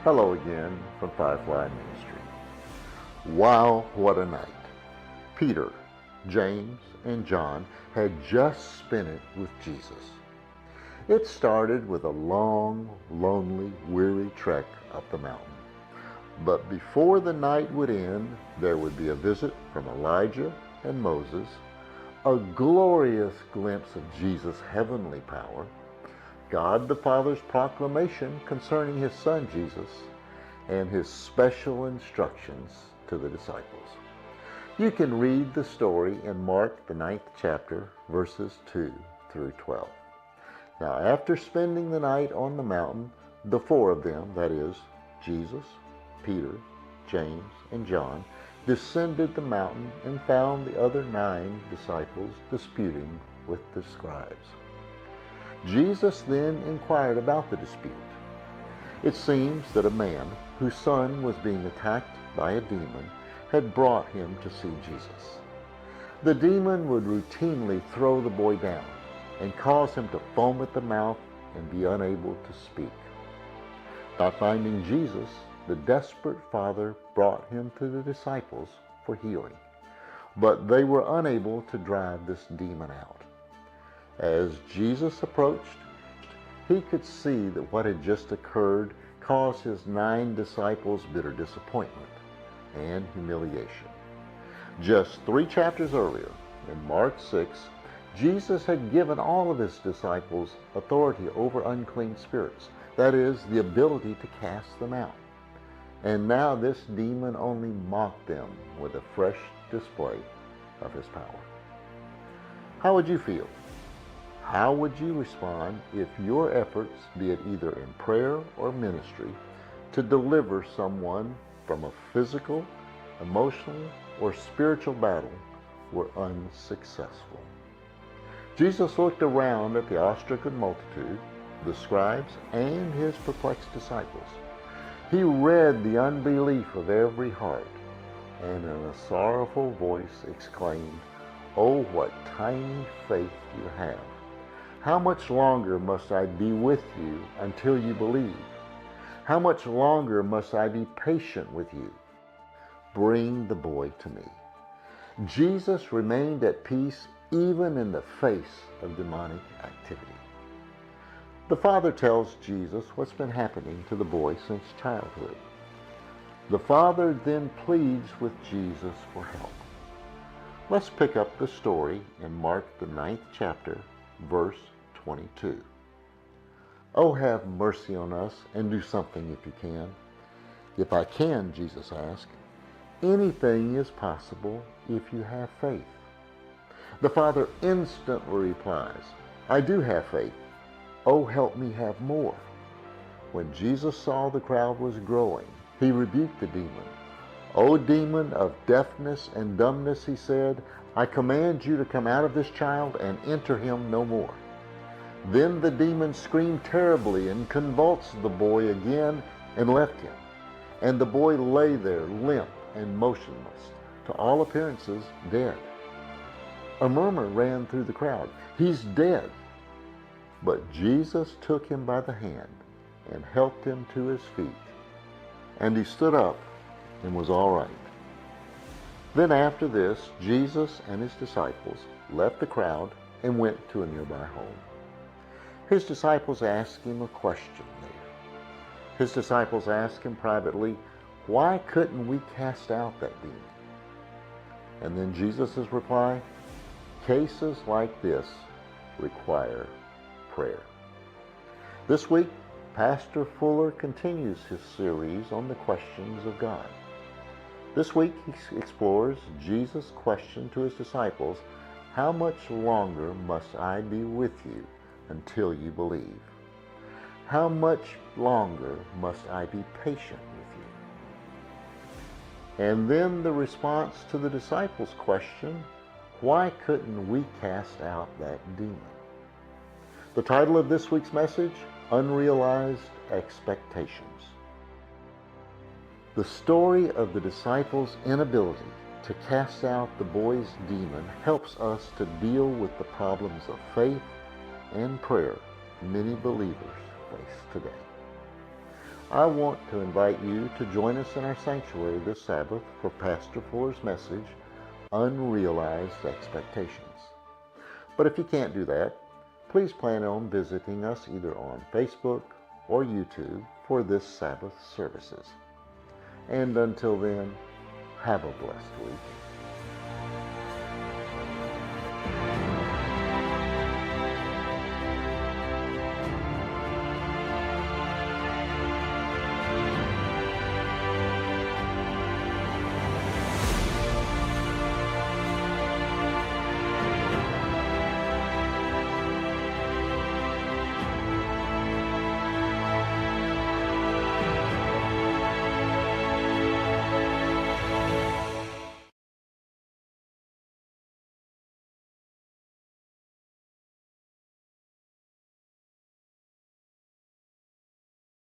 Hello again from Firefly Ministry. Wow, what a night. Peter, James, and John had just spent it with Jesus. It started with a long, lonely, weary trek up the mountain. But before the night would end, there would be a visit from Elijah and Moses, a glorious glimpse of Jesus' heavenly power, God the Father's proclamation concerning his Son Jesus, and his special instructions to the disciples. You can read the story in Mark, the 9th chapter, verses 2 through 12. Now, after spending the night on the mountain, the four of them, that is, Jesus, Peter, James, and John, descended the mountain and found the other 9 disciples disputing with the scribes. Jesus then inquired about the dispute. It seems that a man whose son was being attacked by a demon had brought him to see Jesus. The demon would routinely throw the boy down and cause him to foam at the mouth and be unable to speak. Not finding Jesus, the desperate father brought him to the disciples for healing, but they were unable to drive this demon out. As Jesus approached, he could see that what had just occurred caused his 9 disciples bitter disappointment and humiliation. Just 3 chapters earlier, in Mark 6, Jesus had given all of his disciples authority over unclean spirits, that is, the ability to cast them out. And now this demon only mocked them with a fresh display of his power. How would you feel? How would you respond if your efforts, be it either in prayer or ministry, to deliver someone from a physical, emotional, or spiritual battle were unsuccessful? Jesus looked around at the awe-stricken multitude, the scribes, and his perplexed disciples. He read the unbelief of every heart, and in a sorrowful voice exclaimed, "Oh, what tiny faith you have! How much longer must I be with you until you believe? How much longer must I be patient with you? Bring the boy to me." Jesus remained at peace even in the face of demonic activity. The Father tells Jesus what's been happening to the boy since childhood. The Father then pleads with Jesus for help. Let's pick up the story in Mark, the 9th chapter, verse 22. "Oh, have mercy on us and do something if you can." "If I can," Jesus asked. "Anything is possible if you have faith." The Father instantly replies, "I do have faith. Oh, help me have more." When Jesus saw the crowd was growing, he rebuked the demon. "O demon of deafness and dumbness," he said, "I command you to come out of this child and enter him no more." Then the demon screamed terribly and convulsed the boy again and left him. And the boy lay there limp and motionless, to all appearances dead. A murmur ran through the crowd, "He's dead." But Jesus took him by the hand and helped him to his feet. And he stood up and was all right. Then after this, Jesus and his disciples left the crowd and went to a nearby home. His disciples asked him a question there. His disciples asked him privately, "Why couldn't we cast out that demon?" And then Jesus' reply, "Cases like this require prayer." This week, Pastor Fuller continues his series on the questions of God. This week, he explores Jesus' question to his disciples, "How much longer must I be with you until you believe? How much longer must I be patient with you?" And then the response to the disciples' question, "Why couldn't we cast out that demon?" The title of this week's message, Unrealized Expectations. The story of the disciples' inability to cast out the boy's demon helps us to deal with the problems of faith and prayer many believers face today. I want to invite you to join us in our sanctuary this Sabbath for Pastor Fuller's message, Unrealized Expectations. But if you can't do that, please plan on visiting us either on Facebook or YouTube for this Sabbath services. And until then, have a blessed week.